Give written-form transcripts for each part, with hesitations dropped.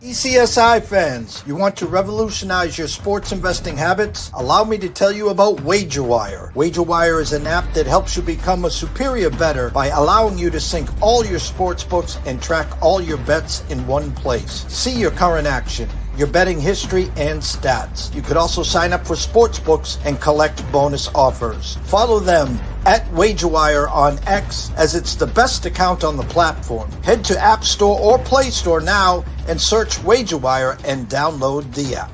ECSI fans, you want to revolutionize your sports investing habits? Allow me to tell you about WagerWire. WagerWire is an app that helps you become a superior bettor by allowing you to sync all your sports books and track all your bets in one place. See your current action, your betting history, and stats. You could also sign up for sports books and collect bonus offers. Follow them at WagerWire on X, as it's the best account on the platform. Head to App Store or Play Store now and search WagerWire and download the app.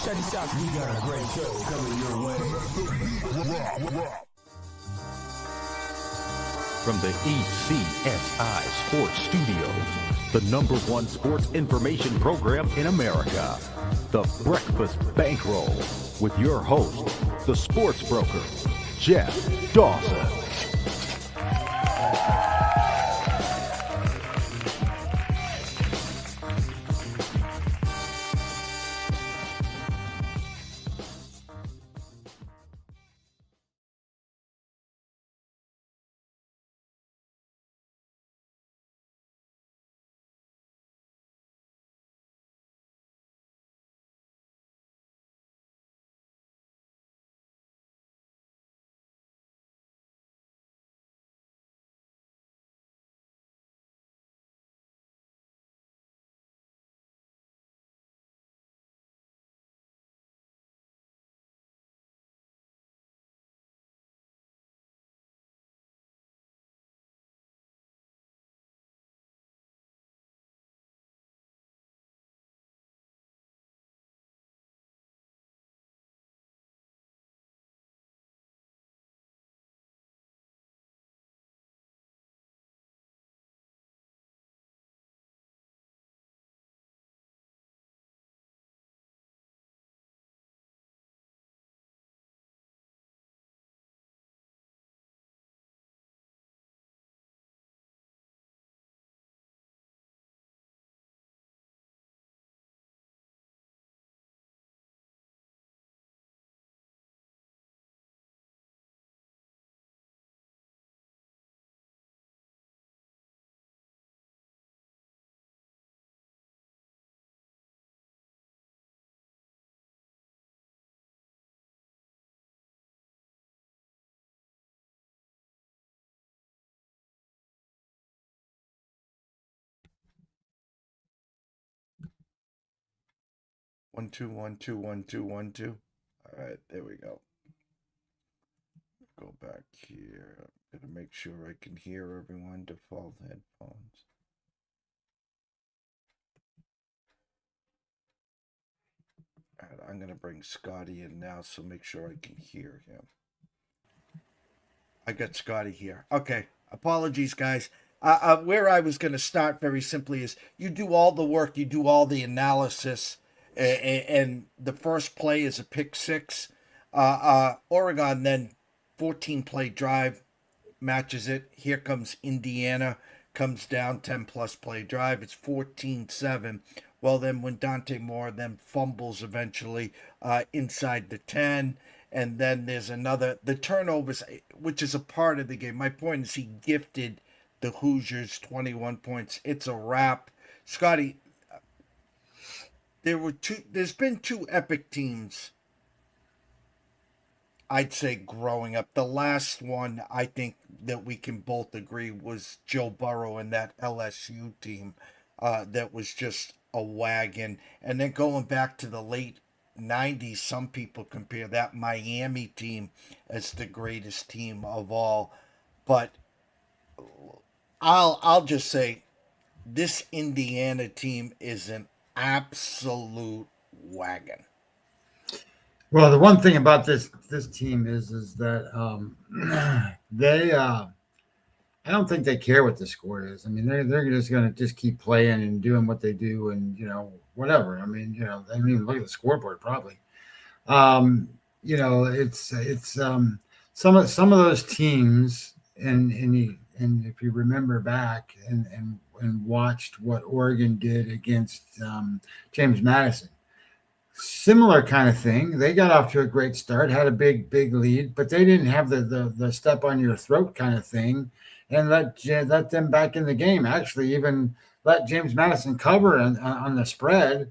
Check this out. We got a great show coming your way. From the ECSI Sports Studios, the #1 sports information program in America, the Breakfast Bankroll, with your host, the sports broker, Jeff Dawson. One, two, 1, 2, 1, 2, 1, 2. All right, there we go. Go back here. I'm going to make sure I can hear everyone. Default headphones. All right, I'm going to bring Scotty in now, so make sure I can hear him. I got Scotty here. Okay, apologies, guys. Where I was going to start very simply is you do all the work, you do all the analysis, and the first play is a pick six. Oregon then 14-play drive matches it. Here comes Indiana, comes down 10-plus play drive. It's 14-7. Well, then when Dante Moore then fumbles eventually inside the 10, and then there's the turnovers, which is a part of the game. My point is he gifted the Hoosiers 21 points. It's a wrap. Scotty, there's been two epic teams, I'd say, growing up. The last one, I think that we can both agree, was Joe Burrow and that LSU team that was just a wagon. And then going back to the late 90s, some people compare that Miami team as the greatest team of all. But I'll just say this Indiana team is an absolute wagon. Well, the one thing about this team is that I don't think they care what the score is. I mean, they're just going to just keep playing and doing what they do, and whatever. I mean, they don't even look at the scoreboard probably. Um, it's some of those teams, and if you remember back and watched what Oregon did against James Madison, similar kind of thing. They got off to a great start, had a big lead, but they didn't have the step on your throat kind of thing, and let them back in the game. Actually, even let James Madison cover on the spread.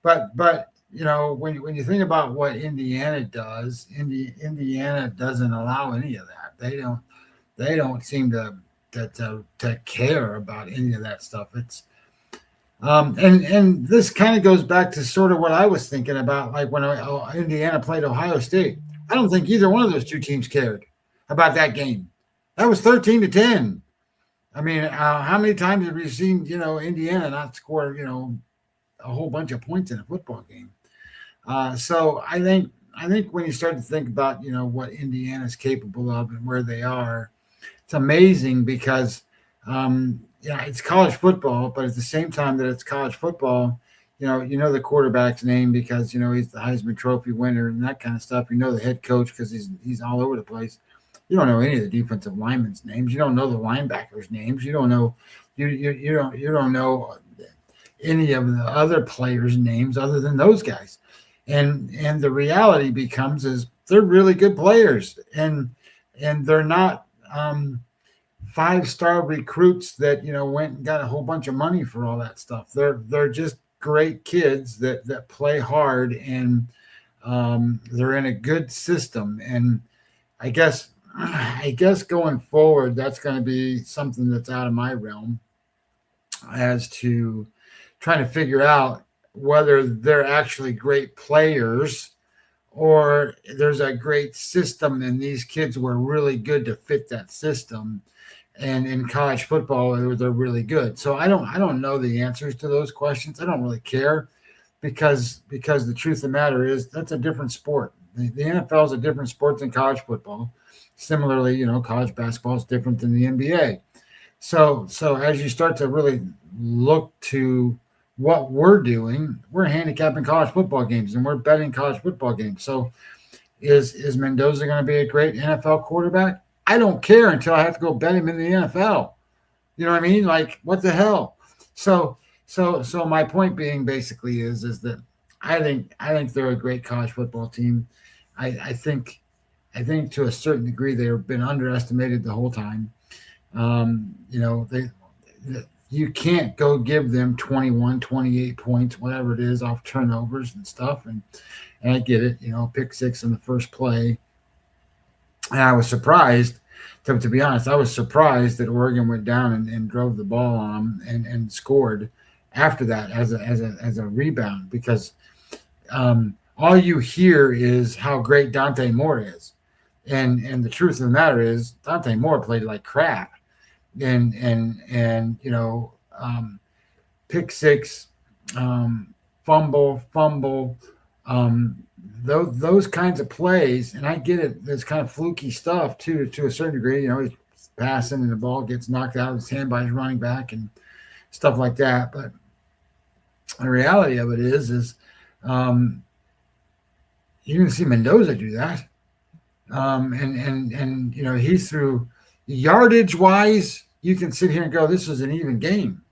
But when you think about what Indiana does, Indiana doesn't allow any of that. They don't seem to care about any of that stuff. It's and this kind of goes back to sort of what I was thinking about, like when Indiana played Ohio State. I don't think either one of those two teams cared about that game. That was 13-10. I mean, how many times have we seen Indiana not score a whole bunch of points in a football game? So I think when you start to think about what Indiana's capable of and where they are, it's amazing because it's college football, but at the same time that it's college football, the quarterback's name because he's the Heisman Trophy winner and that kind of stuff. The head coach because he's all over the place. You don't know any of the defensive linemen's names. You don't know the linebackers' names. You don't know you don't know any of the other players' names other than those guys. And the reality becomes is they're really good players and they're not 5-star recruits that went and got a whole bunch of money for all that stuff. They're just great kids that play hard and they're in a good system. And I guess going forward, that's going to be something that's out of my realm as to trying to figure out whether they're actually great players or there's a great system and these kids were really good to fit that system. And in college football, they're really good. So I don't know the answers to those questions. I don't really care because the truth of the matter is that's a different sport. The NFL is a different sport than college football. Similarly, college basketball is different than the NBA. So as you start to really look to what we're doing, we're handicapping college football games and we're betting college football games. So is Mendoza going to be a great NFL quarterback? I don't care until I have to go bet him in the NFL. You know what I mean? Like, what the hell? So my point being basically is that I think they're a great college football team. I think to a certain degree they've been underestimated the whole time. You can't go give them 21, 28 points, whatever it is, off turnovers and stuff. And I get it, pick six in the first play. And I was surprised, to be honest, I was surprised that Oregon went down and drove the ball on them and scored after that as a rebound because all you hear is how great Dante Moore is. And the truth of the matter is Dante Moore played like crap. And pick six, fumble, those kinds of plays, and I get it. There's kind of fluky stuff too, to a certain degree. He's passing and the ball gets knocked out of his hand by his running back and stuff like that. But the reality of it is you didn't see Mendoza do that. And he threw yardage wise. You can sit here and go, this was an even game.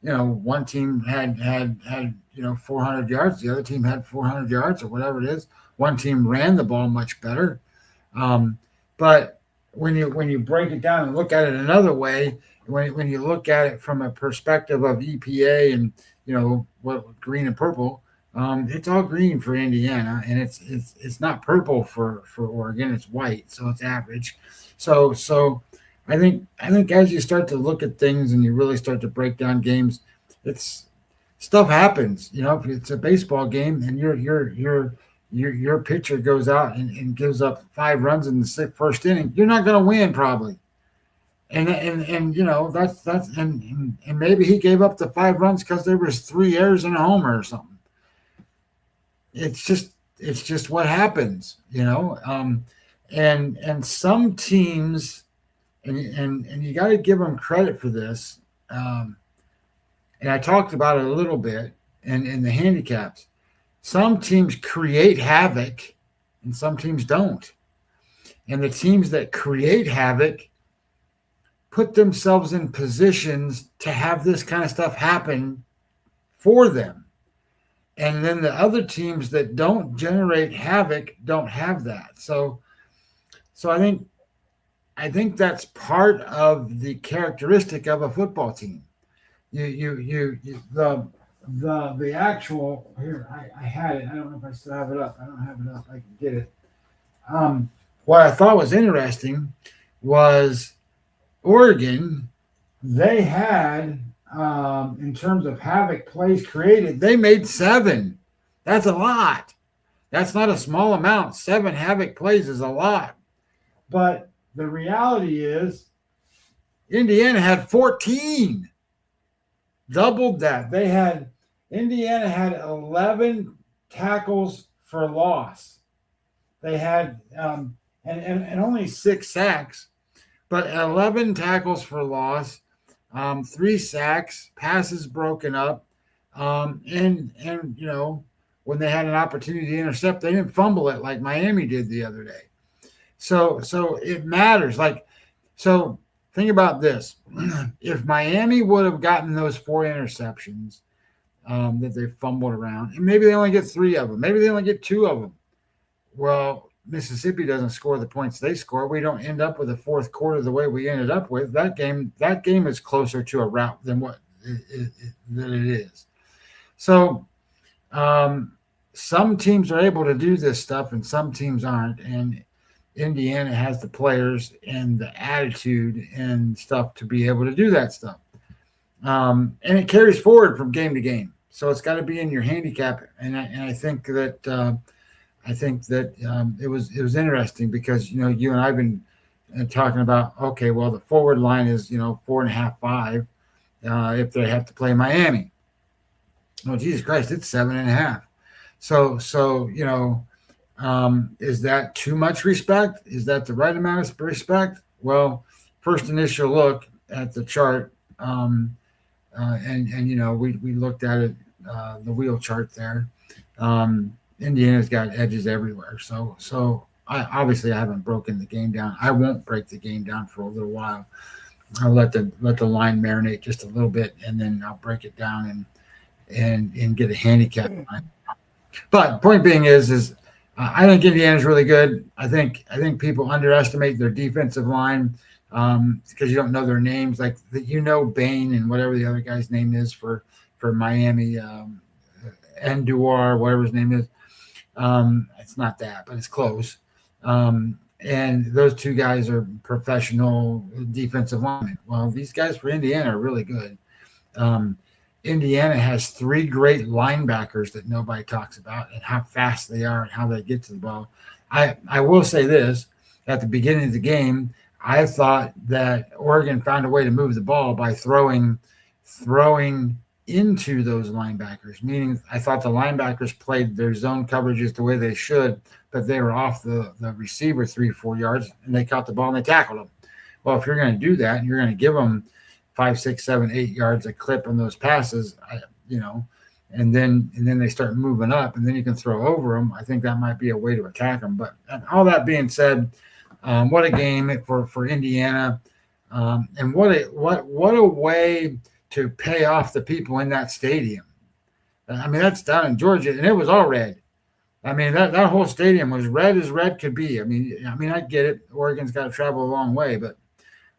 One team had 400 yards. The other team had 400 yards or whatever it is. One team ran the ball much better. But when you break it down and look at it another way, when you look at it from a perspective of EPA and, what green and purple, it's all green for Indiana and it's not purple for Oregon. It's white. So it's average. So I think as you start to look at things and you really start to break down games, it's stuff happens. If it's a baseball game and your pitcher goes out and gives up 5 runs in the first inning, you're not going to win probably. And that's and maybe he gave up the 5 runs because there was 3 errors and a homer or something. It's just what happens, and some teams and you got to give them credit for this. And I talked about it a little bit in the handicaps. Some teams create havoc and some teams don't. And the teams that create havoc put themselves in positions to have this kind of stuff happen for them. And then the other teams that don't generate havoc don't have that. So I think that's part of the characteristic of a football team. The actual here, I had it. I don't know if I still have it up. I don't have it up. I can get it. What I thought was interesting was Oregon. They had, in terms of havoc plays created, they made 7. That's a lot. That's not a small amount. 7 havoc plays is a lot. But the reality is Indiana had 14. Doubled that. Indiana had 11 tackles for loss. They had and only 6 sacks, but 11 tackles for loss, 3 sacks, passes broken up, and when they had an opportunity to intercept, they didn't fumble it like Miami did the other day. So it matters. So think about this. If Miami would have gotten those 4 interceptions that they fumbled around, and maybe they only get 3 of them, maybe they only get 2 of them. Well, Mississippi doesn't score the points they score. We don't end up with a fourth quarter the way we ended up with. That game is closer to a rout than what it is. So some teams are able to do this stuff and some teams aren't. And Indiana has the players and the attitude and stuff to be able to do that stuff. And it carries forward from game to game. So it's got to be in your handicap. And I think that it was interesting because, you and I've been talking about, okay, well, the forward line is, 4.5, 5, if they have to play Miami. Oh, Jesus Christ, it's 7.5. So, is that too much respect? Is that the right amount of respect? Well, first initial look at the chart, we looked at it, the wheel chart there. Indiana's got edges everywhere. So I haven't broken the game down. I won't break the game down for a little while. I'll let the line marinate just a little bit, and then I'll break it down and get a handicap. But point being is I think Indiana's really good. I think people underestimate their defensive line because you don't know their names. Like Bain and whatever the other guy's name is for Miami, Enduar, whatever his name is. It's not that, but it's close. And those 2 guys are professional defensive linemen. Well, these guys for Indiana are really good. Indiana has 3 great linebackers that nobody talks about and how fast they are and how they get to the ball. I will say this, at the beginning of the game, I thought that Oregon found a way to move the ball by throwing into those linebackers, meaning I thought the linebackers played their zone coverages the way they should, but they were off the receiver 3 or 4 yards and they caught the ball and they tackled them. Well, if you're going to do that and you're going to give them 5, 6, 7, 8 yards a clip on those passes, and then they start moving up and then you can throw over them. I think that might be a way to attack them. But all that being said, what a game for Indiana. And what a way to pay off the people in that stadium. I mean, that's down in Georgia, and it was all red. I mean, that whole stadium was red as red could be. I mean, I get it. Oregon's got to travel a long way, but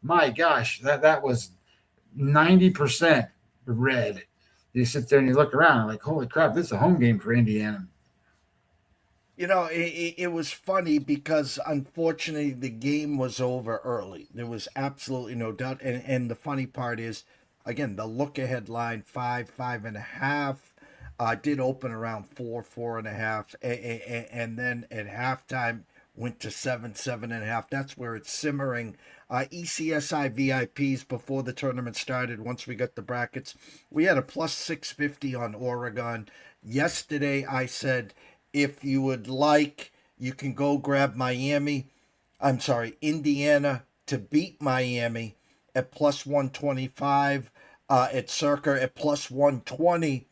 my gosh, that was 90% red. You sit there and you look around like, holy crap, this is a home game for Indiana. It was funny because unfortunately the game was over early. There was absolutely no doubt. And the funny part is, again, the look ahead line 5, 5.5 did open around 4, 4.5, and then at halftime went to 7, 7.5. That's where it's simmering. ECSI VIPs before the tournament started. Once we got the brackets, we had a plus 650 on Oregon. Yesterday, I said, if you would like, you can go grab Indiana to beat Miami at plus 125, at Circa at plus 120,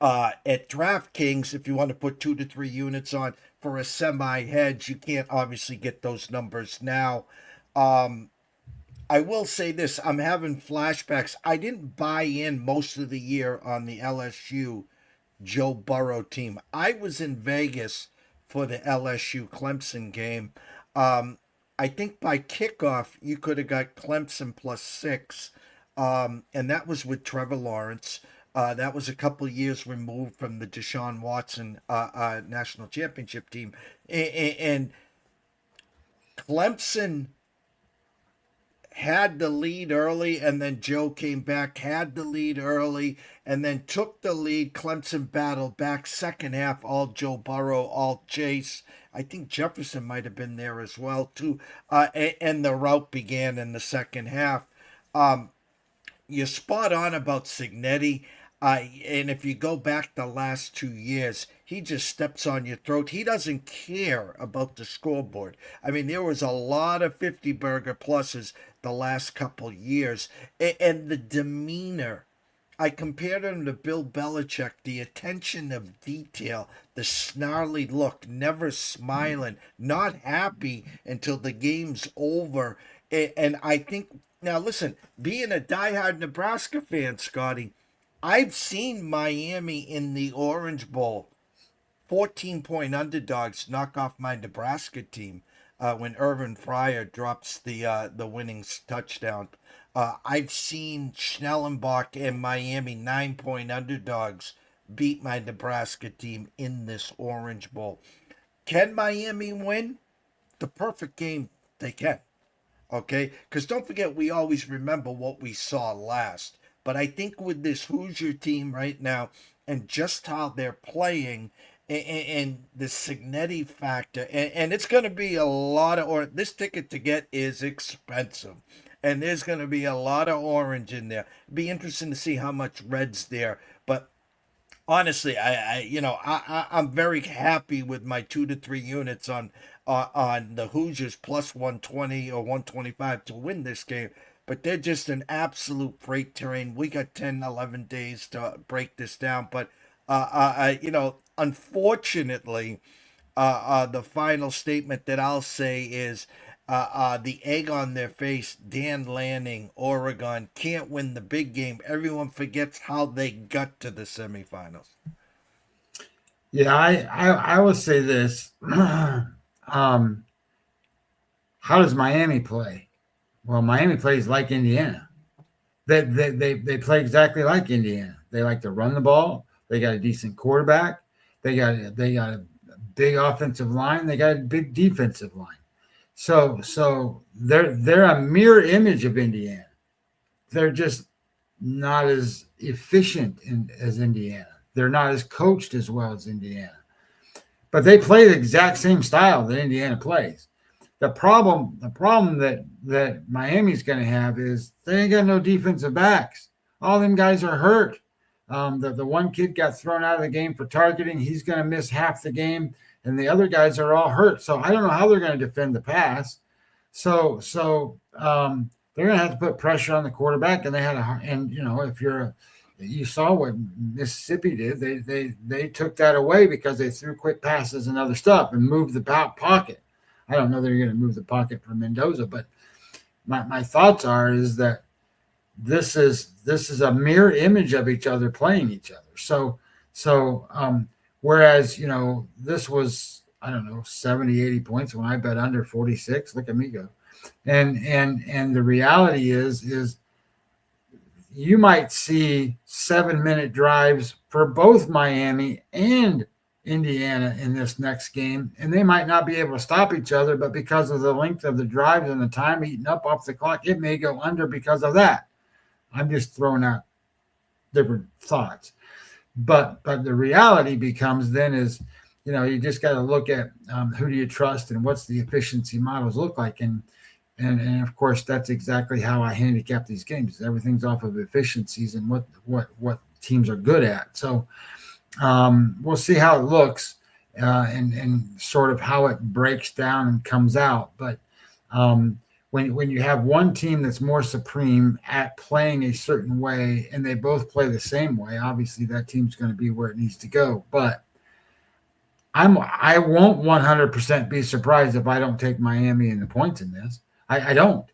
at DraftKings. If you want to put 2 to 3 units on for a semi hedge, you can't obviously get those numbers now. I will say this, I'm having flashbacks. I didn't buy in most of the year on the LSU Joe Burrow team. I was in Vegas for the LSU Clemson game. I think by kickoff, you could have got Clemson plus 6, and that was with Trevor Lawrence. That was a couple years removed from the Deshaun Watson national championship team. And Clemson had the lead early, and then Joe came back, had the lead early, and then took the lead. Clemson battled back second half, all Joe Burrow, all Chase. I think Jefferson might have been there as well, too. And the rout began in the second half. You're spot on about Cignetti. And if you go back the last 2 years, he just steps on your throat. He doesn't care about the scoreboard. I mean, there was a lot of 50 burger pluses the last couple years. And the demeanor, I compared him to Bill Belichick, the attention of detail, the snarly look, never smiling, not happy until the game's over. And I think, now listen, being a diehard Nebraska fan, Scotty, I've seen Miami in the Orange Bowl, 14-point underdogs, knock off my Nebraska team when Irvin Fryer drops the winning touchdown. I've seen Schnellenbach and Miami 9-point underdogs beat my Nebraska team in this Orange Bowl. Can Miami win? The perfect game they can. Okay? Because don't forget, we always remember what we saw last. But I think with this Hoosier team right now and just how they're playing and the Cignetti factor, and it's going to be a lot of this ticket to get is expensive. And there's going to be a lot of orange in there. It'd be interesting to see how much red's there. But honestly, I'm very happy with my 2 to 3 units on the Hoosiers plus 120 or 125 to win this game. But they're just an absolute freight train. We got 10, 11 days to break this down. But, unfortunately, the final statement that I'll say is the egg on their face, Dan Lanning, Oregon, can't win the big game. Everyone forgets how they got to the semifinals. Yeah, I will say this. How does Miami play? Well, Miami plays like Indiana. They play exactly like Indiana. They like to run the ball. They got a decent quarterback. They got a big offensive line. They got a big defensive line. So they're a mirror image of Indiana. They're just not as efficient as Indiana. They're not as coached as well as Indiana. But they play the exact same style that Indiana plays. The problem that Miami's going to have is they ain't got no defensive backs. All them guys are hurt. The one kid got thrown out of the game for targeting. He's going to miss half the game, and the other guys are all hurt. So I don't know how they're going to defend the pass. So they're going to have to put pressure on the quarterback. And if you saw what Mississippi did, they took that away because they threw quick passes and other stuff and moved the pocket. I don't know that you're going to move the pocket for Mendoza, but my thoughts is that this is a mirror image of each other playing each other. So whereas, this was, 70, 80 points when I bet under 46, look at me go. And the reality is you might see 7-minute drives for both Miami and Indiana in this next game, and they might not be able to stop each other, but because of the length of the drives and the time eaten up off the clock, it may go under because of that. I'm just throwing out different thoughts. But the reality becomes then is, you just got to look at who do you trust and what's the efficiency models look like. And of course, that's exactly how I handicap these games. Everything's off of efficiencies and what teams are good at. So we'll see how it looks and sort of how it breaks down and comes out. But when you have one team that's more supreme at playing a certain way and they both play the same way, obviously that team's going to be where it needs to go. But I won't 100% be surprised if I don't take Miami in the points in this. I don't.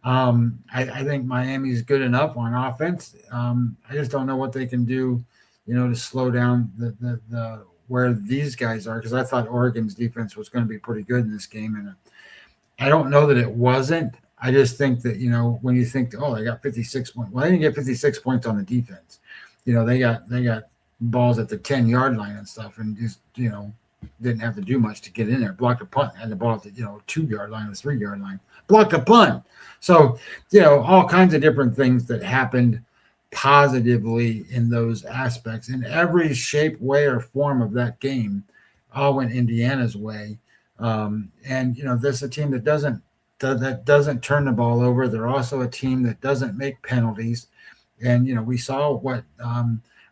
I think Miami is good enough on offense. I just don't know what they can do, to slow down the where these guys are, because I thought Oregon's defense was going to be pretty good in this game, and I don't know that it wasn't. I just think that when you think, oh, they got 56 points. Well, they didn't get 56 points on the defense. They got balls at the 10-yard line and stuff, and just didn't have to do much to get in there. Blocked a punt, had the ball at the 2-yard line, the 3-yard line. Blocked a punt. So all kinds of different things that happened positively in those aspects. In every shape, way, or form of that game, all went Indiana's way. And this is a team that doesn't turn the ball over. They're also a team that doesn't make penalties. And we saw what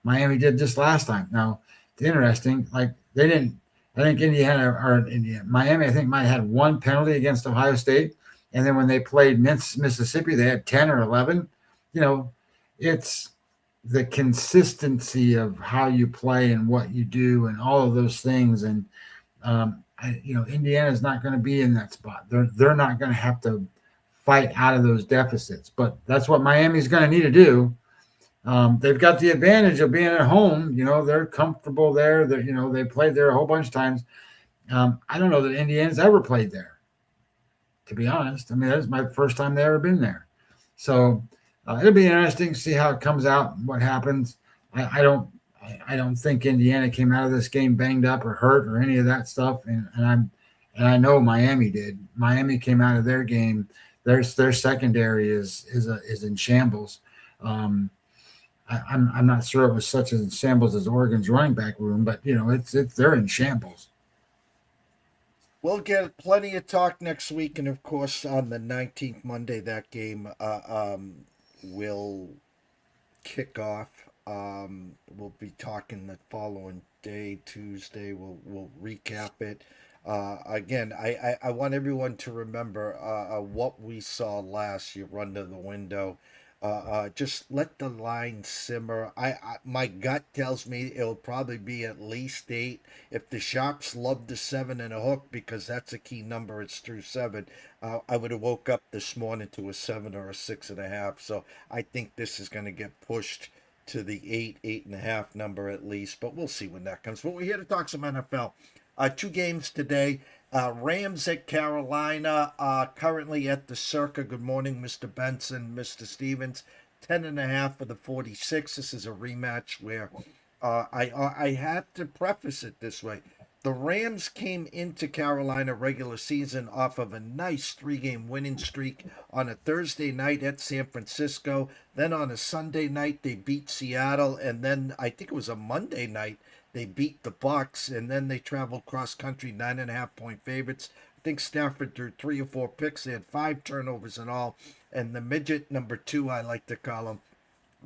Miami did just last time. Now, it's interesting. Like they didn't. I think Miami, I think might have had one penalty against Ohio State, and then when they played Mississippi, they had 10 or 11. It's the consistency of how you play and what you do and all of those things. And Indiana's not going to be in that spot. They're not going to have to fight out of those deficits, but that's what Miami's going to need to do. They've got the advantage of being at home. They're comfortable there. They played there a whole bunch of times. I don't know that Indiana's ever played there, to be honest. I mean, that's my first time they ever been there. So it'll be interesting to see how it comes out, what happens. I don't think Indiana came out of this game banged up or hurt or any of that stuff. And I know Miami did. Miami came out of their game. Their secondary is in shambles. I'm not sure it was such a shambles as Oregon's running back room, but they're in shambles. We'll get plenty of talk next week, and of course on the 19th Monday that game will kick off. We'll be talking the following day, Tuesday. We'll recap it. Again, I want everyone to remember what we saw last year under the window. Just let the line simmer. My gut tells me it'll probably be at least 8. If the Sharps love the 7 and a hook, because that's a key number, it's through 7. I would have woke up this morning to a 7 or a 6.5. So I think this is going to get pushed to the 8.5 number at least. But we'll see when that comes. But we're here to talk some NFL. 2 games today. Rams at Carolina, currently at the Circa. Good morning, Mr. Benson, Mr. Stevens. 10.5 for the 46. This is a rematch where I have to preface it this way. The Rams came into Carolina regular season off of a nice 3-game winning streak on a Thursday night at San Francisco. Then on a Sunday night, they beat Seattle. And then I think it was a Monday night, they beat the Bucs, and then they traveled cross-country, 9.5-point favorites. I think Stafford threw 3 or 4 picks. They had 5 turnovers in all. And the midget number 2, I like to call him,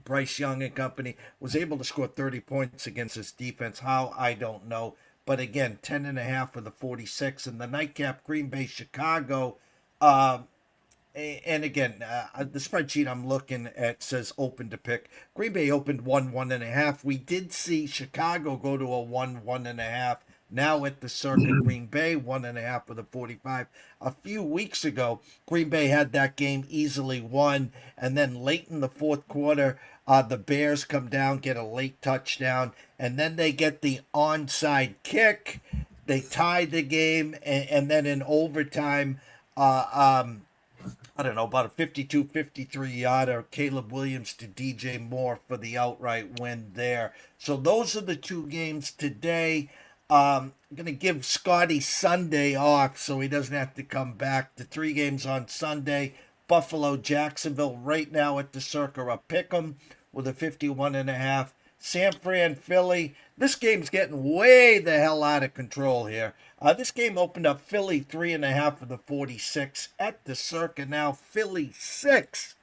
Bryce Young and company, was able to score 30 points against his defense. How, I don't know. But again, 10.5 for the 46. And the nightcap, Green Bay, Chicago. And again, the spreadsheet I'm looking at says open to pick. Green Bay opened 1.5. We did see Chicago go to a 1.5. Now at the Circa, Green Bay 1.5 for the 45. A few weeks ago, Green Bay had that game easily won, and then late in the fourth quarter, the Bears come down, get a late touchdown, and then they get the onside kick. They tie the game, and then in overtime, I don't know, about a 52-53 yarder, Caleb Williams to DJ Moore for the outright win there. So those are the 2 games today. I'm going to give Scotty Sunday off so he doesn't have to come back. The 3 games on Sunday, Buffalo, Jacksonville, right now at the Circa, a pick'em with a 51.5. San Fran, Philly. This game's getting way the hell out of control here. This game opened up Philly 3.5 for the 46 at the Circa. Now Philly 6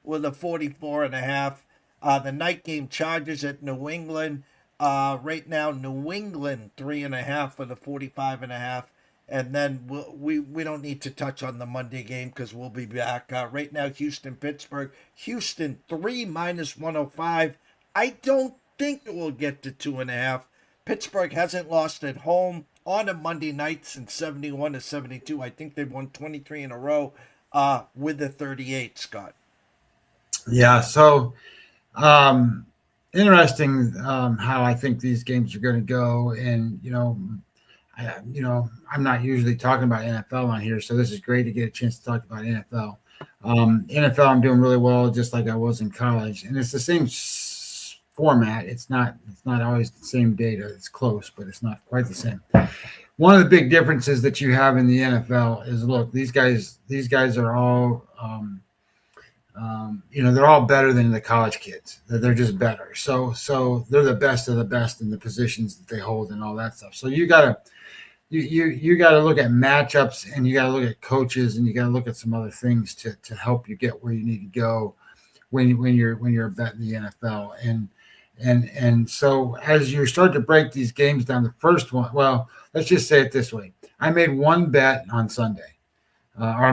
with a 44.5. The night game, Chargers at New England. Right now, New England 3.5 for the 45.5. and then we don't need to touch on the Monday game because we'll be back. Right now, Houston-Pittsburgh. Houston 3 minus 105. I don't think it will get to 2.5. Pittsburgh hasn't lost at home on a Monday night since 71 to 72. I think they've won 23 in a row with the 38, Scott. Yeah, so interesting how I think these games are going to go. And, I'm not usually talking about NFL on here, so this is great to get a chance to talk about NFL. NFL, I'm doing really well, just like I was in college. And it's the same format. It's not always the same data. It's close, but it's not quite the same. One of the big differences that you have in the NFL is, look, these guys are all, they're all better than the college kids. They're just better. So they're the best of the best in the positions that they hold and all that stuff. So you gotta look at matchups, and you gotta look at coaches, and you gotta look at some other things to help you get where you need to go when you're betting the NFL. And so as you start to break these games down, the first one, well, let's just say it this way. I made one bet on Saturday. I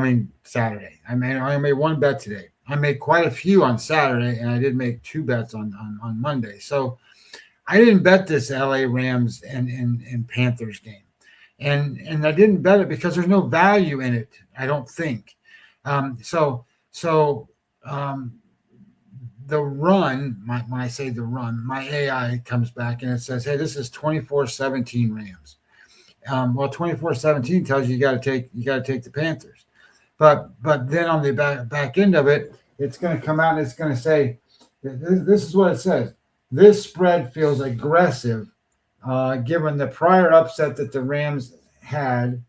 made one bet today. I made quite a few on Saturday, and I did make 2 bets on Monday. So I didn't bet this LA Rams and Panthers game. And I didn't bet it because there's no value in it, I don't think. The run, when I say the run, my AI comes back and it says, hey, this is 24-17 Rams. 24-17 tells you got to take the Panthers. But then on the back end of it, it's going to come out and it's going to say, this is what it says. This spread feels aggressive given the prior upset that the Rams had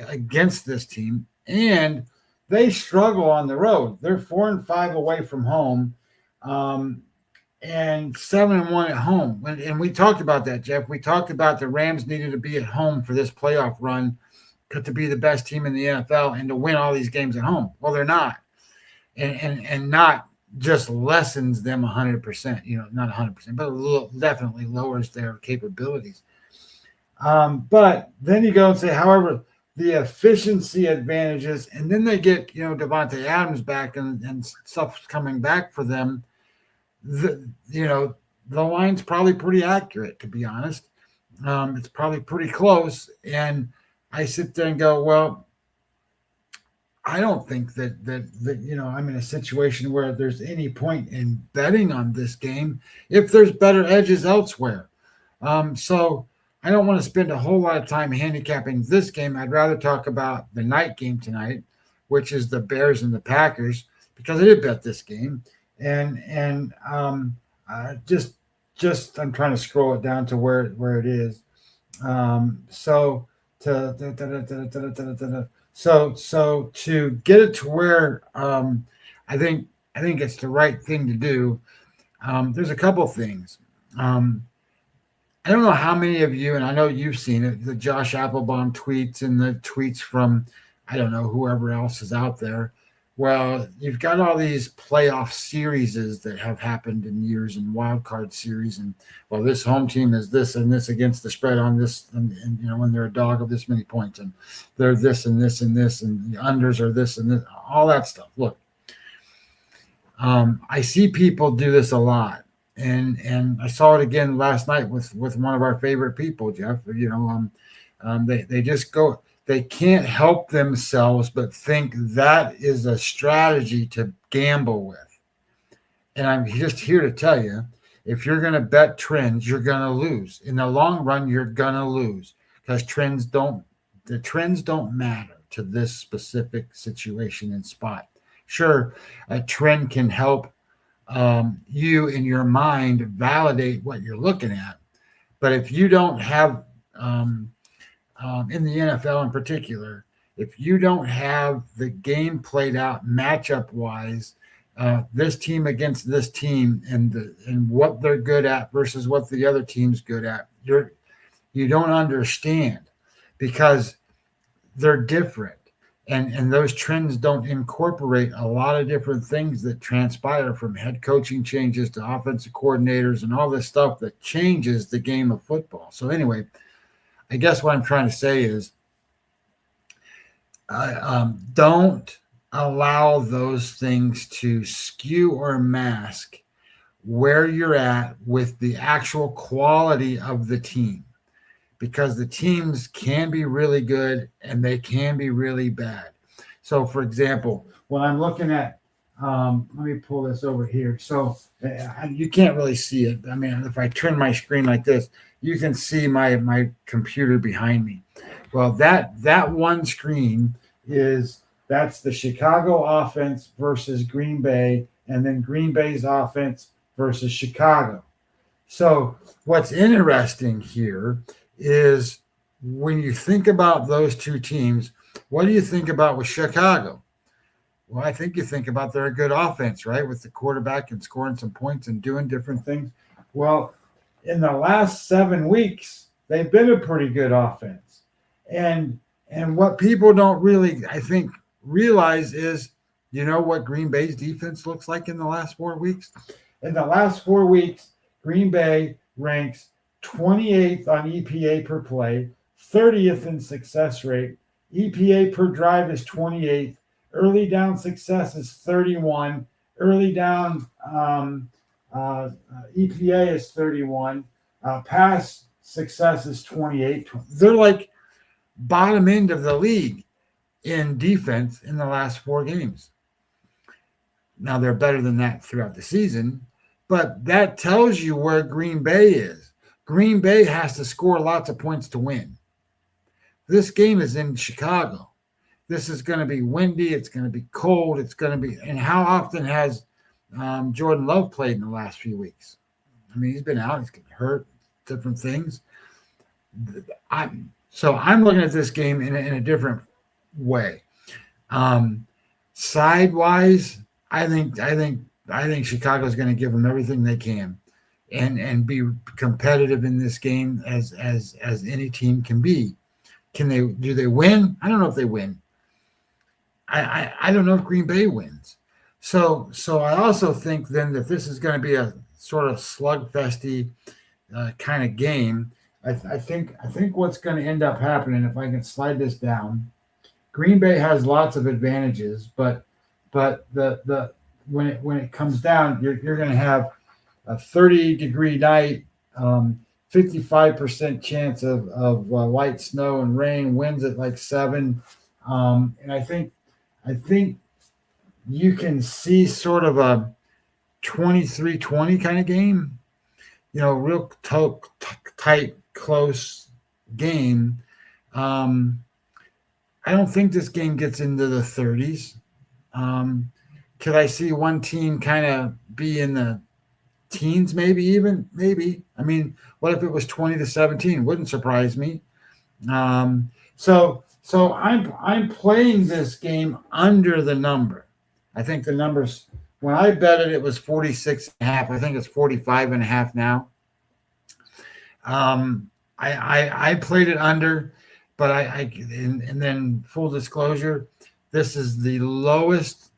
against this team. And they struggle on the road. They're 4-5 away from home, and 7-1 at home. And we talked about that, Jeff. We talked about the Rams needed to be at home for this playoff run to be the best team in the NFL and to win all these games at home. Well, they're not, and not just lessens them 100%. Not 100%, but definitely lowers their capabilities. But then you go and say, however, the efficiency advantages, and then they get, Devontae Adams back and stuff's coming back for them. The line's probably pretty accurate, to be honest. It's probably pretty close. And I sit there and go, well, I don't think that I'm in a situation where there's any point in betting on this game if there's better edges elsewhere. So I don't want to spend a whole lot of time handicapping this game. I'd rather talk about the night game tonight, which is the Bears and the Packers, because I did bet this game. And just I'm trying to scroll it down to where it is. So to get it to where I think it's the right thing to do. There's a couple things. I don't know how many of you, and I know you've seen it, the Josh Applebaum tweets and the tweets from, I don't know, whoever else is out there. Well, you've got all these playoff series that have happened in years, and wild card series, and well, this home team is this and this against the spread on this, and when they're a dog of this many points, and they're this and this and this, and the unders are this and this, all that stuff. Look, I see people do this a lot. And I saw it again last night with one of our favorite people, Jeff. They just go. They can't help themselves but think that is a strategy to gamble with. And I'm just here to tell you, if you're going to bet trends, you're going to lose. In the long run, you're going to lose because the trends don't matter to this specific situation and spot. Sure, a trend can help you in your mind validate what you're looking at. But if you don't have, in the NFL in particular, if you don't have the game played out matchup wise, this team against this team and what they're good at versus what the other team's good at, you don't understand because they're different. And those trends don't incorporate a lot of different things that transpire from head coaching changes to offensive coordinators and all this stuff that changes the game of football. So anyway, I guess what I'm trying to say is Don't allow those things to skew or mask where you're at with the actual quality of the team, because the teams can be really good and they can be really bad. So, for example, when I'm looking at, let me pull this over here. So you can't really see it. I mean, if I turn my screen like this, you can see my computer behind me. Well, that one screen that's the Chicago offense versus Green Bay, and then Green Bay's offense versus Chicago. So what's interesting here is when you think about those two teams, what do you think about with Chicago? Well, I think you think about they're a good offense, right? With the quarterback and scoring some points and doing different things. Well, in the last 7 weeks, they've been a pretty good offense. And what people don't really, I think, realize is, you know what Green Bay's defense looks like in the last 4 weeks? In the last 4 weeks, Green Bay ranks 28th on EPA per play, 30th in success rate. EPA per drive is 28th. Early down success is 31. Early down EPA is 31. Pass success is 28. They're like bottom end of the league in defense in the last 4 games. Now they're better than that throughout the season, but that tells you where Green Bay is. Green Bay has to score lots of points to win. This game is in Chicago. This is going to be windy. It's going to be cold. It's going to be, and how often has Jordan Love played in the last few weeks? I mean, he's been out. He's getting hurt, different things. So I'm looking at this game in a different way. Sidewise, I think Chicago's going to give them everything they can, and be competitive in this game as any team can be. Do they win? I don't know if they win. I don't know if Green Bay wins. So I also think then that this is going to be a sort of slugfesty kind of game. I think what's going to end up happening, if I can slide this down, Green Bay has lots of advantages, but the when it comes down, you're going to have a 30-degree night, 55% chance of light snow and rain, winds at like 7, and I think you can see sort of a 23-20 kind of game, real tight, close game. I don't think this game gets into the 30s. Could I see one team kind of be in the teens, maybe? I mean, what if it was 20-17? Wouldn't surprise me. So I'm playing this game under the number. I think the numbers, when I bet it, it was 46.5. I think it's 45.5 now. I played it under, but and then full disclosure, this is the lowest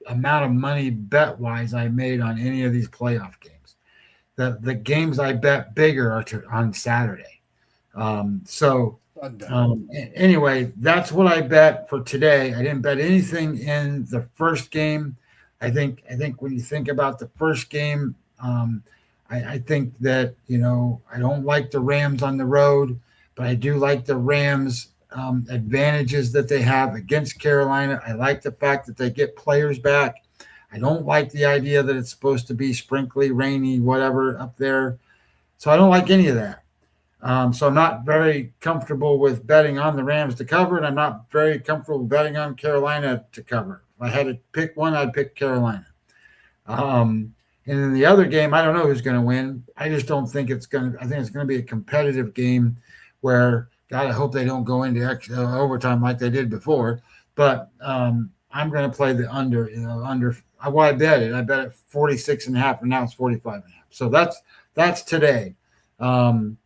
amount of money bet wise I made on any of these playoff games. The games I bet bigger are on Saturday. Anyway, that's what I bet for today. I didn't bet anything in the first game. I think when you think about the first game, I think that, I don't like the Rams on the road, but I do like the Rams advantages that they have against Carolina. I like the fact that they get players back. I don't like the idea that it's supposed to be sprinkly, rainy, whatever up there. So I don't like any of that. So I'm not very comfortable with betting on the Rams to cover, and I'm not very comfortable betting on Carolina to cover. If I had to pick one, I'd pick Carolina. And in the other game, I don't know who's going to win. I just don't think I think it's going to be a competitive game where, God, I hope they don't go into overtime like they did before. But I'm going to play the under. Well, I bet it 46.5, and now it's 45.5. So that's today. And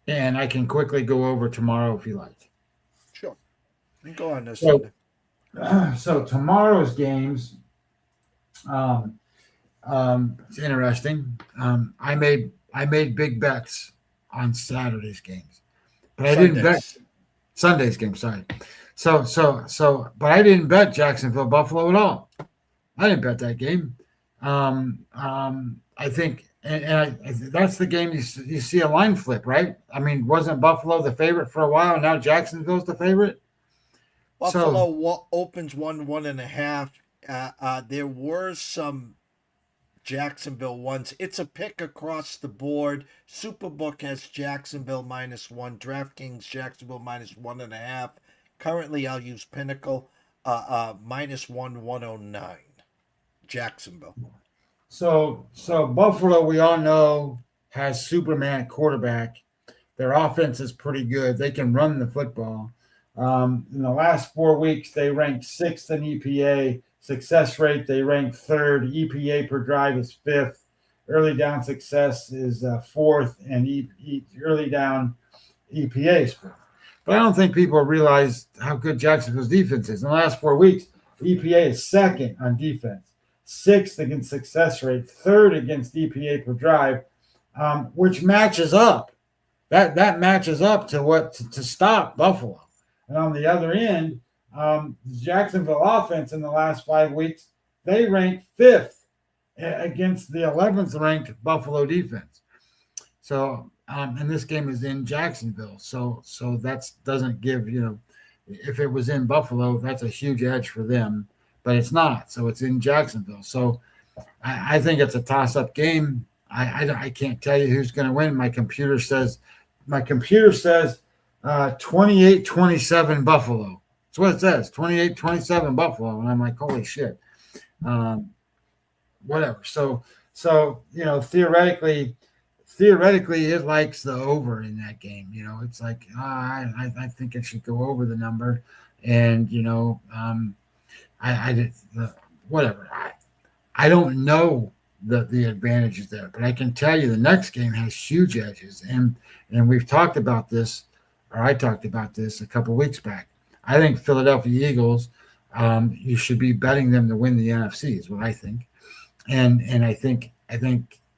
I can quickly go over tomorrow if you like. Sure. Go on this. So tomorrow's games, it's interesting. I made big bets on Saturday's games, but I didn't bet Sunday's game. Sorry. But I didn't bet Jacksonville Buffalo at all. I didn't bet that game. I think, that's the game you see a line flip, right? I mean, wasn't Buffalo the favorite for a while? Now Jacksonville's the favorite. Buffalo opens 1.5. There were some Jacksonville ones. It's a pick across the board. Superbook has Jacksonville -1. DraftKings Jacksonville -1.5. Currently, I'll use Pinnacle -109. Jacksonville. So Buffalo, we all know, has Superman quarterback. Their offense is pretty good. They can run the football. In the last 4 weeks, they ranked 6th in EPA. Success rate, they ranked 3rd. EPA per drive is 5th. Early down success is 4th, and early down EPA is 4th. But I don't think people realize how good Jacksonville's defense is. In the last 4 weeks, EPA is 2nd on defense, 6th against success rate, 3rd against EPA per drive, which matches up. That matches up to stop Buffalo. And on the other end, the Jacksonville offense in the last 5 weeks, they ranked 5th against the 11th ranked Buffalo defense. So, and this game is in Jacksonville. So that doesn't give, if it was in Buffalo, that's a huge edge for them, but it's not. So it's in Jacksonville. So I think it's a toss-up game. I can't tell you who's going to win. My computer says 28-27 Buffalo. That's what it says, 28-27 Buffalo. And I'm like, holy shit. Whatever. So theoretically, it likes the over in that game. It's like, I think it should go over the number. And, whatever. I don't know the advantages there, but I can tell you the next game has huge edges. And we've talked about this, or I talked about this a couple of weeks back. I think Philadelphia Eagles, you should be betting them to win the NFC is what I think. And I think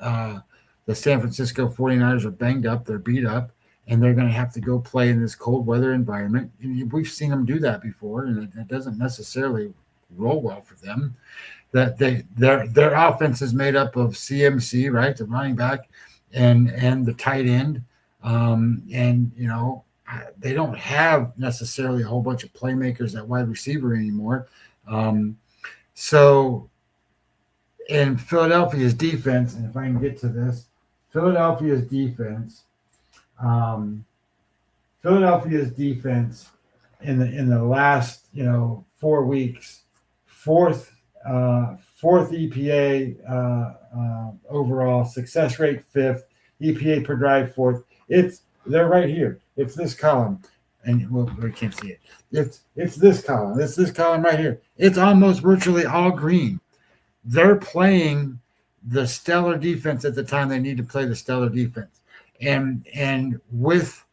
the San Francisco 49ers are banged up, they're beat up, and they're going to have to go play in this cold weather environment. And we've seen them do that before, and it doesn't necessarily roll well for them. That their offense is made up of CMC, right, the running back, and the tight end, they don't have necessarily a whole bunch of playmakers at wide receiver anymore. So in Philadelphia's defense, and if I can get to this, Philadelphia's defense in the last 4 weeks, fourth EPA overall, success rate 5th, EPA per drive 4th. They're right here. It's this column, and we can't see it. It's this column. It's this column right here. It's almost virtually all green. They're playing the stellar defense at the time they need to play the stellar defense, and with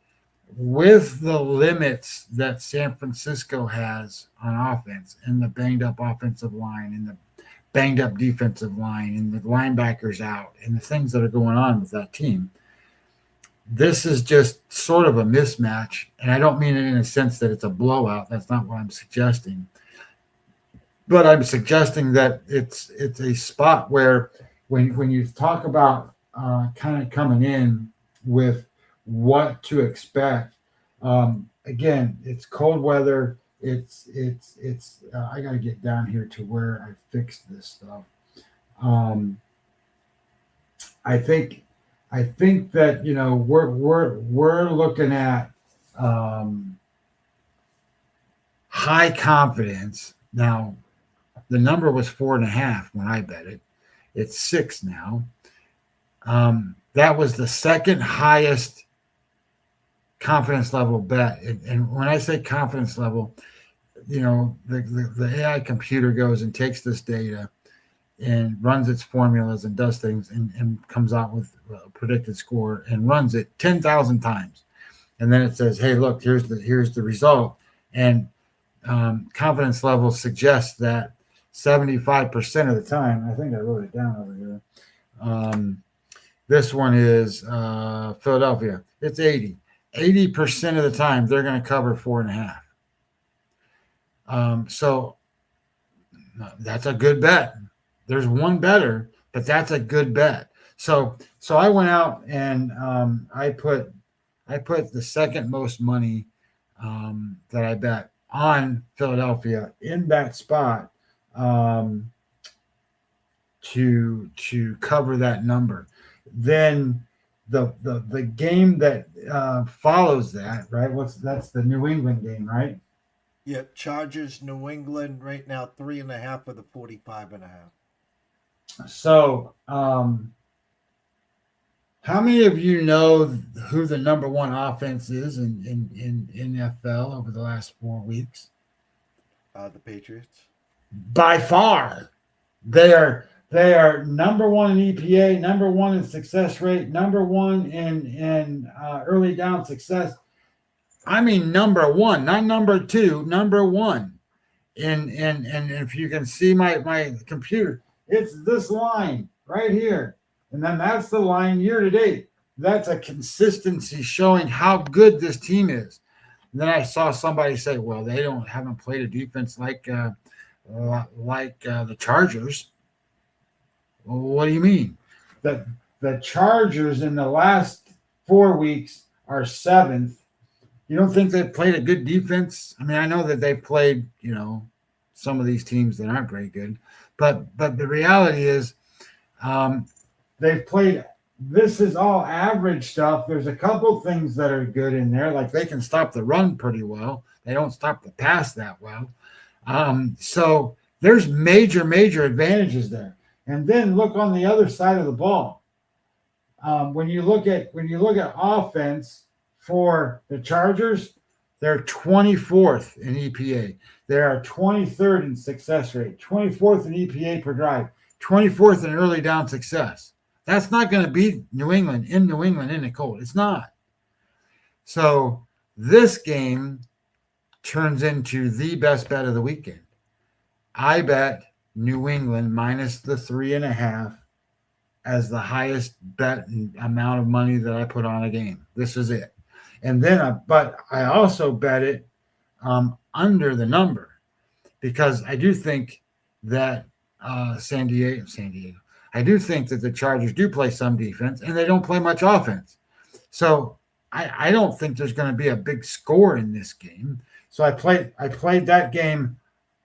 the limits that San Francisco has on offense, and the banged up offensive line, and the banged up defensive line, and the linebackers out, and the things that are going on with that team. This is just sort of a mismatch, and I don't mean it in a sense that it's a blowout. That's not what I'm suggesting. But I'm suggesting that it's a spot where when you talk about kind of coming in with what to expect, again, it's cold weather. It's I got to get down here to where I fixed this stuff. I think that we're looking at high confidence. Now, the number was 4.5 when I bet it. It's 6 now. That was the second highest confidence level bet. And when I say confidence level, the AI computer goes and takes this data and runs its formulas and does things and comes out with a predicted score and runs it 10,000 times. And then it says, hey, look, here's the result. And confidence level suggests that 75% of the time, I think I wrote it down over here. This one is Philadelphia. It's 80. 80% of the time, they're going to cover 4.5. So that's a good bet. There's one better, but that's a good bet. So I went out and I put the second most money that I bet on Philadelphia in that spot um, to cover that number. Then the game that follows that, right? That's the New England game, right? Yeah, Chargers, New England right now 3.5 of the 45.5. So how many of you know who the number one offense is in NFL over the last 4 weeks? The Patriots. By far, they are number one in EPA, number one in success rate, number one in early down success. I mean, number one, not number two, number one. And if you can see my computer, it's this line right here. And then that's the line year to date. That's a consistency showing how good this team is. And then I saw somebody say, well, they haven't played a defense like the Chargers. Well, what do you mean? The Chargers in the last 4 weeks are seventh. You don't think they've played a good defense? I mean, I know that they've played, some of these teams that aren't very good, but the reality is, they've played. This is all average stuff. There's a couple things that are good in there, like they can stop the run pretty well. They don't stop the pass that well. So there's major advantages there. And then look on the other side of the ball. When you look at offense for the Chargers, they're 24th in EPA. They are 23rd in success rate, 24th in EPA per drive, 24th in early down success. That's not going to beat New England in the cold. It's not. So this game turns into the best bet of the weekend. I bet New England minus the 3.5 as the highest bet and amount of money that I put on a game. This is it. And then, but I also bet it under the number because I do think that San Diego. I do think that the Chargers do play some defense and they don't play much offense. So I don't think there's going to be a big score in this game. So I played that game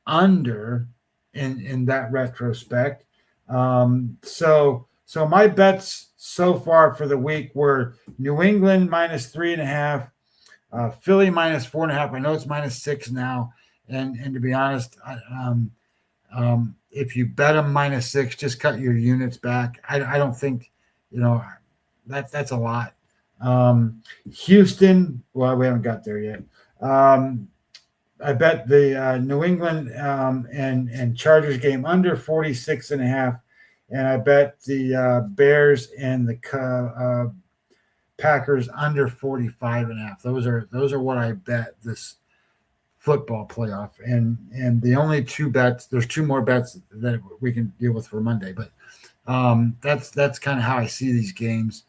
under in that retrospect. So my bets so far for the week were New England minus 3.5, Philly minus 4.5. I know it's minus 6 now, and to be honest, if you bet them minus 6, just cut your units back. I don't think that's a lot. Houston, well, we haven't got there yet. I bet the New England and Chargers game under 46.5. And I bet the Bears and the Packers under 45.5. Those are what I bet this football playoff. And the only two bets, there's two more bets that we can deal with for Monday, but that's kind of how I see these games.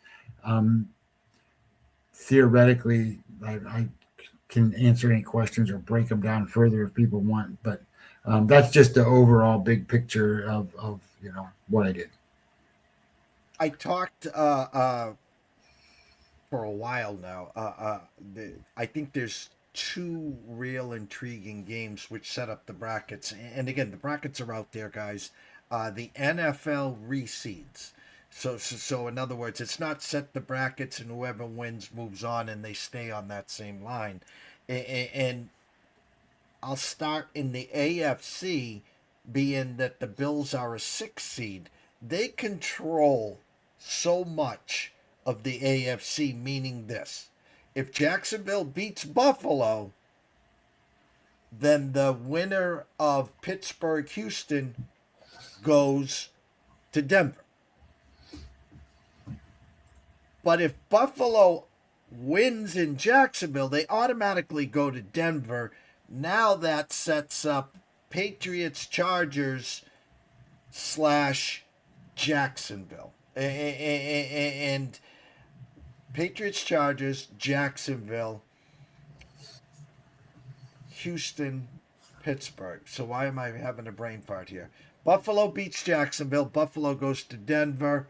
Theoretically, I can answer any questions or break them down further if people want, but that's just the overall big picture of what I did. I talked for a while now. I think there's two real intriguing games which set up the brackets. And again, the brackets are out there, guys. The NFL reseeds. So in other words, it's not set the brackets and whoever wins moves on and they stay on that same line. And I'll start in the AFC, being that the Bills are a 6 seed. They control so much of the AFC, meaning this. If Jacksonville beats Buffalo, then the winner of Pittsburgh-Houston goes to Denver. But if Buffalo wins in Jacksonville, they automatically go to Denver. Now that sets up Patriots, Chargers / Jacksonville. And Patriots, Chargers, Jacksonville, Houston, Pittsburgh. So why am I having a brain fart here? Buffalo beats Jacksonville. Buffalo goes to Denver.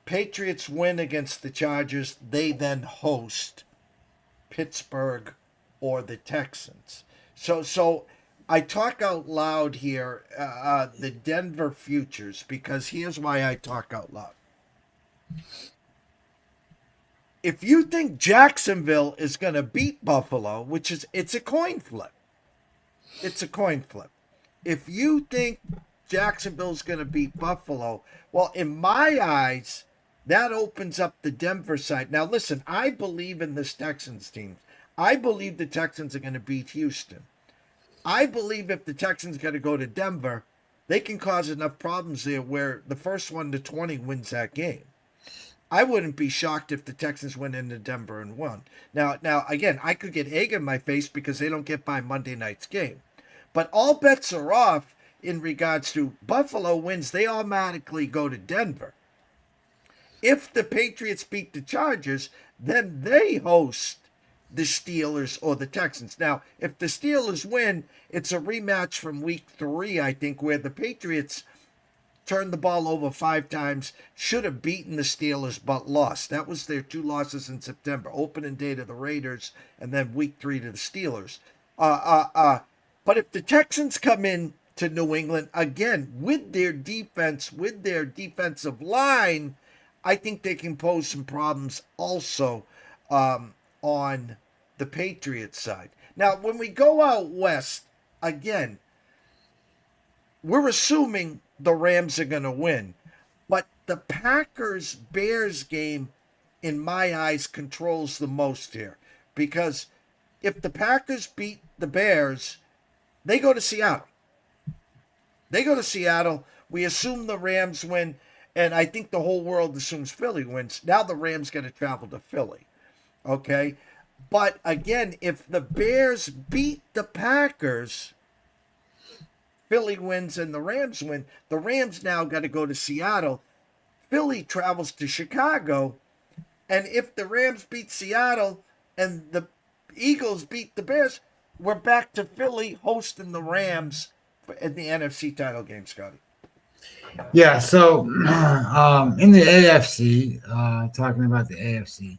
Patriots win against the Chargers. They then host Pittsburgh or the Texans. So I talk out loud here, the Denver futures, because here's why I talk out loud. If you think Jacksonville is going to beat Buffalo, it's a coin flip. It's a coin flip. If you think Jacksonville's going to beat Buffalo, well, in my eyes, that opens up the Denver side. Now, listen, I believe in this Texans team. I believe the Texans are going to beat Houston. I believe if the Texans got to go to Denver, they can cause enough problems there where the first 1-20 wins that game. I wouldn't be shocked if the Texans went into Denver and won. Now, again, I could get egg in my face because they don't get by Monday night's game. But all bets are off in regards to Buffalo wins. They automatically go to Denver. If the Patriots beat the Chargers, then they host the Steelers or the Texans. Now, if the Steelers win, it's a rematch from week 3, I think, where the Patriots turned the ball over 5 times, should have beaten the Steelers, but lost. That was their 2 losses in September. Opening day to the Raiders, and then week 3 to the Steelers. But if the Texans come in to New England, again, with their defense, with their defensive line, I think they can pose some problems also on the Patriots side. Now, when we go out west, again, we're assuming the Rams are going to win. But the Packers-Bears game, in my eyes, controls the most here. Because if the Packers beat the Bears, they go to Seattle. We assume the Rams win. And I think the whole world assumes Philly wins. Now the Rams got to travel to Philly. Okay? But again, if the Bears beat the Packers, Philly wins and the Rams win. The Rams now got to go to Seattle. Philly travels to Chicago. And if the Rams beat Seattle and the Eagles beat the Bears, we're back to Philly hosting the Rams in the NFC title game, Scotty. Yeah, so in the AFC, talking about the AFC,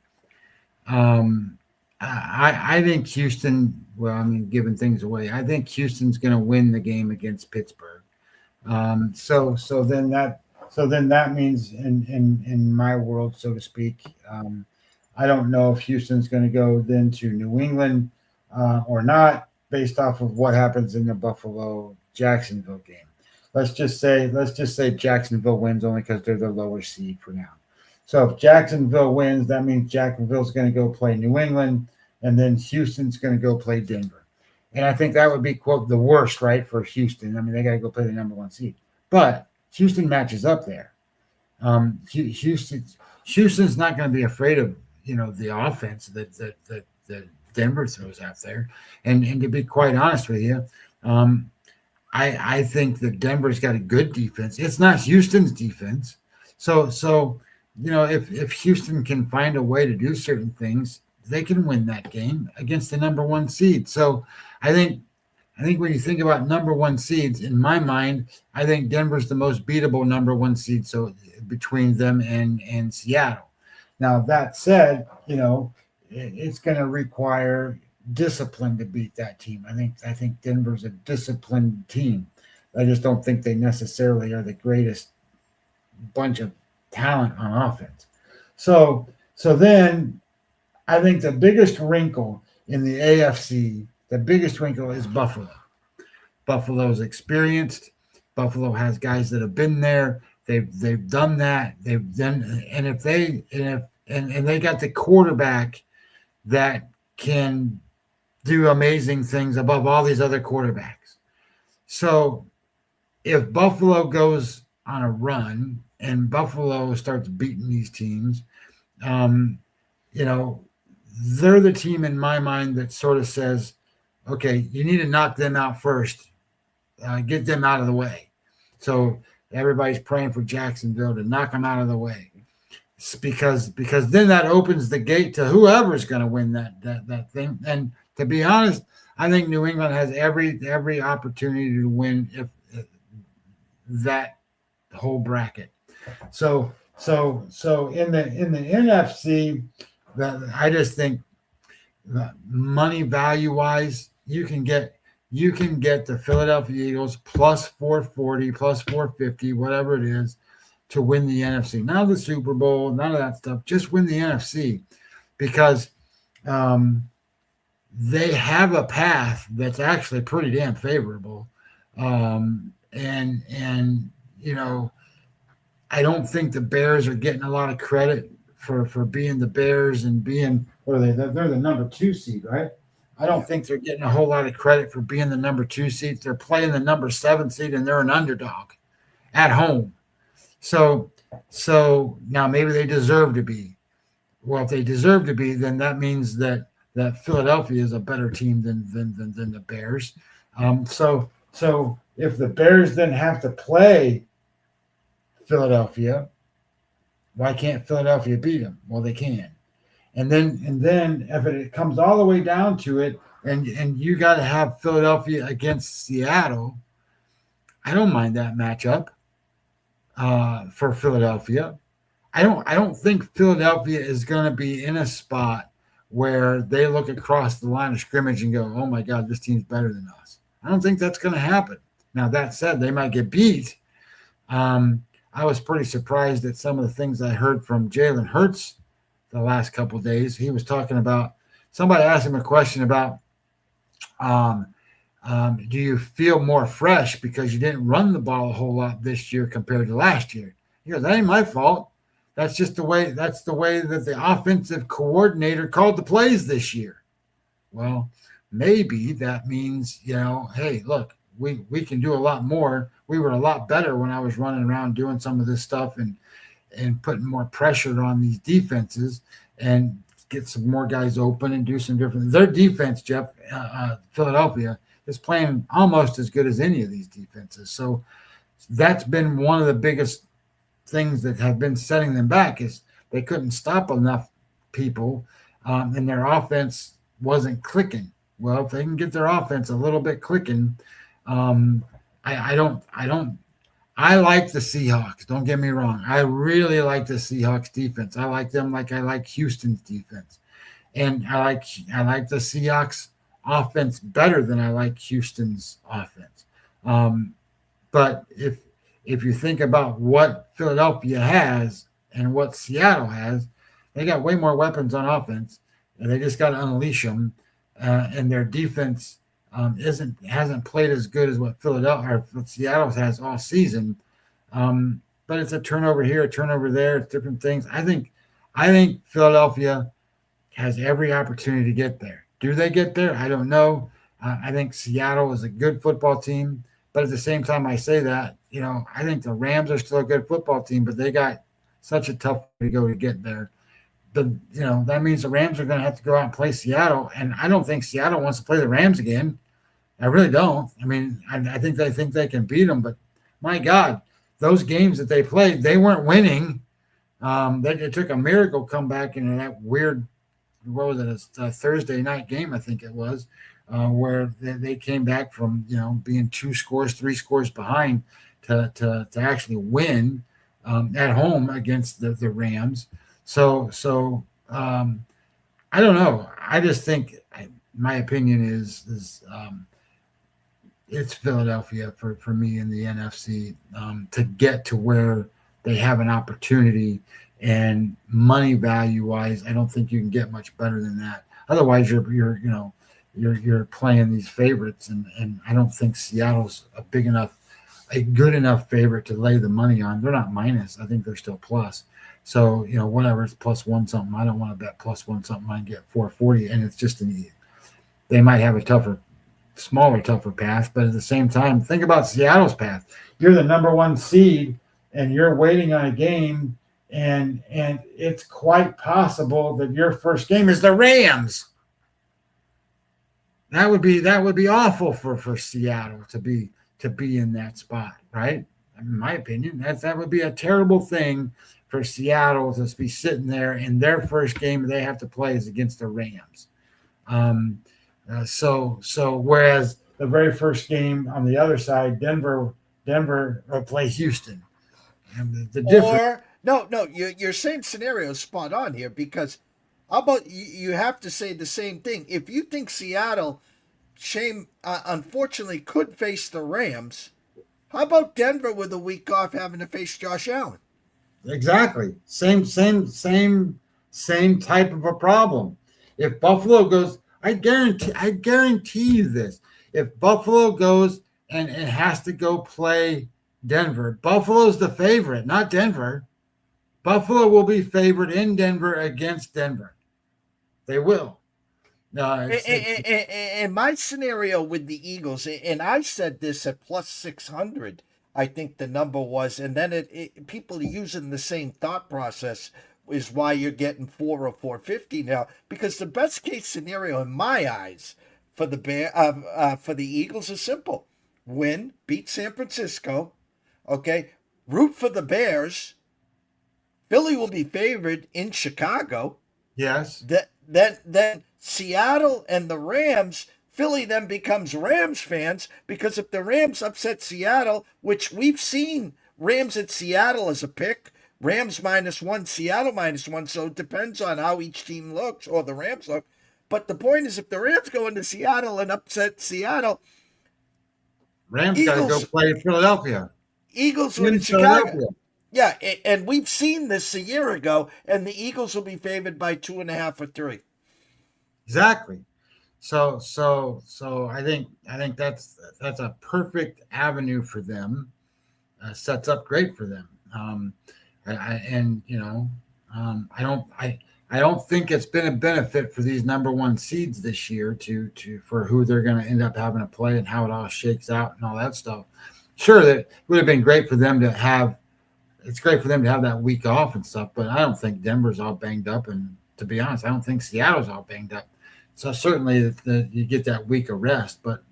I think Houston, well, I mean, giving things away, I think Houston's going to win the game against Pittsburgh. So then that means in my world, so to speak, I don't know if Houston's going to go then to New England or not, based off of what happens in the Buffalo-Jacksonville game. Let's just say Jacksonville wins only because they're the lower seed for now. So if Jacksonville wins, that means Jacksonville's going to go play New England, and then Houston's going to go play Denver. And I think that would be, quote, the worst, right, for Houston. I mean, they got to go play the number 1 seed. But Houston matches up there. Houston's not going to be afraid of, the offense that Denver throws out there. And to be quite honest with you, I think that Denver's got a good defense. It's not Houston's defense. So if Houston can find a way to do certain things, they can win that game against the number 1 seed. So I think when you think about number 1 seeds, in my mind, I think Denver's the most beatable number 1 seed. So between them and Seattle. Now that said, it's going to require discipline to beat that team. I think Denver's a disciplined team. I just don't think they necessarily are the greatest bunch of talent on offense. So then I think the biggest wrinkle in the AFC, is Buffalo. Buffalo's experienced. Buffalo has guys that have been there. They've done that. They've done, and if they got the quarterback that can do amazing things above all these other quarterbacks. So if Buffalo goes on a run and Buffalo starts beating these teams, they're the team in my mind that sort of says, okay, you need to knock them out first, get them out of the way. So everybody's praying for Jacksonville to knock them out of the way. It's because then that opens the gate to whoever's going to win that thing. And To be honest, I think New England has every opportunity to win if that whole bracket. So in the NFC, I just think money value wise, you can get the Philadelphia Eagles plus 440, plus 450, whatever it is, to win the NFC. Not the Super Bowl, none of that stuff. Just win the NFC because they have a path that's actually pretty damn favorable. And I don't think the Bears are getting a lot of credit for being the Bears and being, what are they? They're the number 2 seed, right? I don't think they're getting a whole lot of credit for being the number 2 seed. They're playing the number 7 seed and they're an underdog at home. So now maybe they deserve to be. Well, if they deserve to be, then that means that Philadelphia is a better team than the Bears. So if the Bears then have to play Philadelphia, why can't Philadelphia beat them? Well, they can. And then if it comes all the way down to it, and you got to have Philadelphia against Seattle, I don't mind that matchup for Philadelphia. I don't think Philadelphia is going to be in a spot where they look across the line of scrimmage and go, "Oh my God, this team's better than us." I don't think that's going to happen. Now that said, they might get beat. I was pretty surprised at some of the things I heard from Jalen Hurts the last couple of days. He was talking about, somebody asked him a question about, do you feel more fresh because you didn't run the ball a whole lot this year compared to last year? He goes, that ain't my fault. That's just the way that the offensive coordinator called the plays this year. Well, maybe that means, hey, look, we can do a lot more. We were a lot better when I was running around doing some of this stuff and putting more pressure on these defenses and get some more guys open and do some different. Their defense, Jeff, Philadelphia, is playing almost as good as any of these defenses. So that's been one of the biggest things that have been setting them back is they couldn't stop enough people, and their offense wasn't clicking. Well, if they can get their offense a little bit clicking, I like the Seahawks. Don't get me wrong. I really like the Seahawks defense. I like them like I like Houston's defense. And I like the Seahawks offense better than I like Houston's offense. But if you think about what Philadelphia has and what Seattle has, they got way more weapons on offense, and they just got to unleash them. And their defense hasn't played as good as what Philadelphia or Seattle has all season. But it's a turnover here, a turnover there, it's different things. I think Philadelphia has every opportunity to get there. Do they get there? I don't know. I think Seattle is a good football team, but at the same time I say that, I think the Rams are still a good football team, but they got such a tough way to go to get there. That means the Rams are going to have to go out and play Seattle, and I don't think Seattle wants to play the Rams again. I really don't. I mean, I think they can beat them, but my God, those games that they played, they weren't winning. It took a miracle comeback into that weird, what was it, a Thursday night game, I think it was, where they came back from, being 2 scores, 3 scores behind to actually win at home against the Rams. So I don't know. I just think my opinion is it's Philadelphia for me in the NFC to get to where they have an opportunity, and money value wise, I don't think you can get much better than that. Otherwise, you're playing these favorites, and I don't think Seattle's a good enough favorite to lay the money on. They're not minus. I think they're still plus. So, whatever, it's plus 1 something. I don't want to bet plus 1 something. I can get 440, and it's just they might have a smaller, tougher path. But at the same time, think about Seattle's path. You're the number 1 seed, and you're waiting on a game, and it's quite possible that your first game is the Rams. That would be awful for Seattle to be in that spot, right? In my opinion, that would be a terrible thing for Seattle to be sitting there, and their first game they have to play is against the Rams. So whereas the very first game on the other side, Denver will play Houston. And the difference. Or no, your same scenario is spot on here because how about you have to say the same thing. If you think Seattle, unfortunately, could face the Rams, how about Denver with a week off having to face Josh Allen? Exactly. Same type of a problem. If Buffalo goes, I guarantee you this. If Buffalo goes and it has to go play Denver, Buffalo's the favorite, not Denver. Buffalo will be favored in Denver against Denver. They will. No, In my scenario with the Eagles, and I said this at plus 600, I think the number was, and then people are using the same thought process is why you're getting 4 or 450 now, because the best case scenario in my eyes for for the Eagles is simple: win, beat San Francisco, okay, root for the Bears. Philly will be favored in Chicago. yes. Then Seattle and the Rams, Philly then becomes Rams fans because if the Rams upset Seattle, which we've seen Rams at Seattle as a pick, Rams -1, Seattle -1, so it depends on how each team looks or the Rams look. But the point is, if the Rams go into Seattle and upset Seattle, Rams got to go Eagles play Philadelphia. Eagles win In in Chicago. Philadelphia. Yeah, and we've seen this a year ago, and the Eagles will be favored by 2.5 or 3. Exactly. So I think that's a perfect avenue for them. Sets up great for them. And I don't think it's been a benefit for these number one seeds this year to for who they're going to end up having to play and how it all shakes out and all that stuff. Sure, that would have been great for them to have. It's great for them to have that week off and stuff, but I don't think Denver's all banged up, and to be honest, I don't think Seattle's all banged up. So certainly you get that week of rest, but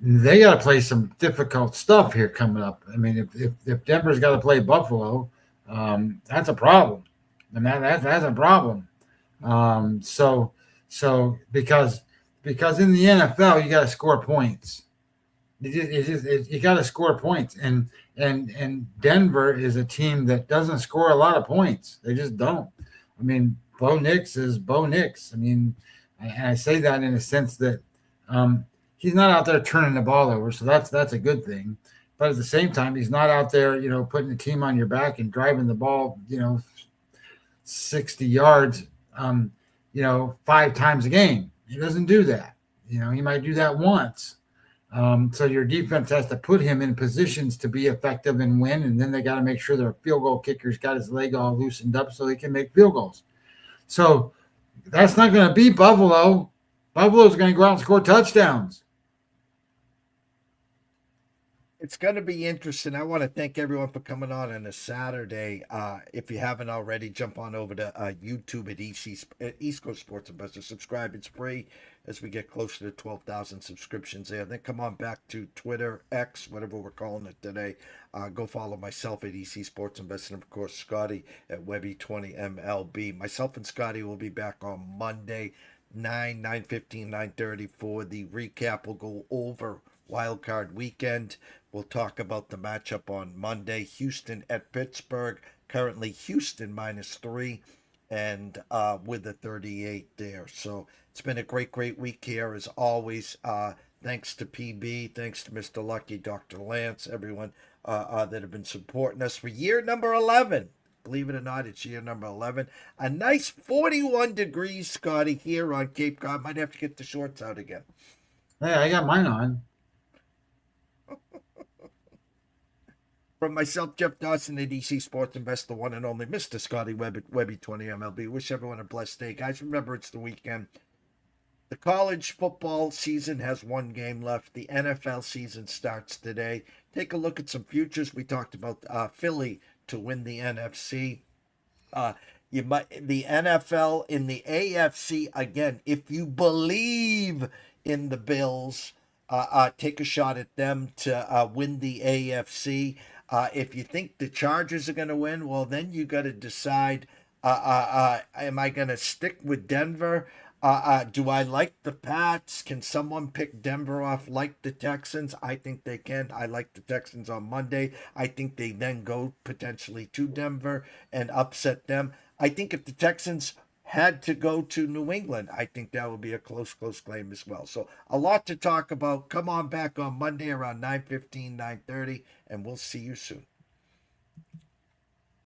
they got to play some difficult stuff here coming up. I mean, if Denver's got to play Buffalo, that's a problem. And that's a problem. So because in the NFL you got to score points. You got to score points, and Denver is a team that doesn't score a lot of points. They just don't. I mean, Bo Nix is Bo Nix. I mean, and I say that in a sense that he's not out there turning the ball over, so that's a good thing. But at the same time, he's not out there, putting the team on your back and driving the ball, 60 yards, 5 times a game. He doesn't do that. He might do that once. So your defense has to put him in positions to be effective and win, and then they got to make sure their field goal kicker's got his leg all loosened up so he can make field goals. So that's not going to be Buffalo. Buffalo's going to go out and score touchdowns. It's going to be interesting. I want to thank everyone for coming on a Saturday. If you haven't already, jump on over to YouTube at East Coast Sports Investor. Subscribe. It's free as we get closer to 12,000 subscriptions there. Then come on back to Twitter, X, whatever we're calling it today. Go follow myself at EC Sports Investor, and of course Scotty at Webby20MLB. Myself and Scotty will be back on Monday, 9:15, 9:30 for the recap. We'll go over WildCard Weekend. We'll talk about the matchup on Monday. Houston at Pittsburgh. Currently Houston -3 and with a 38 there. So it's been a great week here as always. Thanks to PB. Thanks to Mr. Lucky, Dr. Lance, everyone that have been supporting us for year number 11. Believe it or not, it's year number 11. A nice 41 degrees, Scotty, here on Cape Cod. Might have to get the shorts out again. Hey, I got mine on. From myself, Jeff Dawson at DC Sports Investor, one and only Mr. Scotty Webb at Webby20MLB. Wish everyone a blessed day. Guys, remember it's the weekend. The college football season has one game left. The NFL season starts today. Take a look at some futures. We talked about Philly to win the NFC. The NFL in the AFC, again, if you believe in the Bills, take a shot at them to win the AFC. If you think the Chargers are going to win, well, then you got to decide, am I going to stick with Denver Do I like the Pats? Can someone pick Denver off like the Texans? I think they can. I like the Texans on Monday. I think they then go potentially to Denver and upset them. I think if the Texans had to go to New England, I think that would be a close game as well. So a lot to talk about. Come on back on Monday around 9:15, 9:30, and we'll see you soon.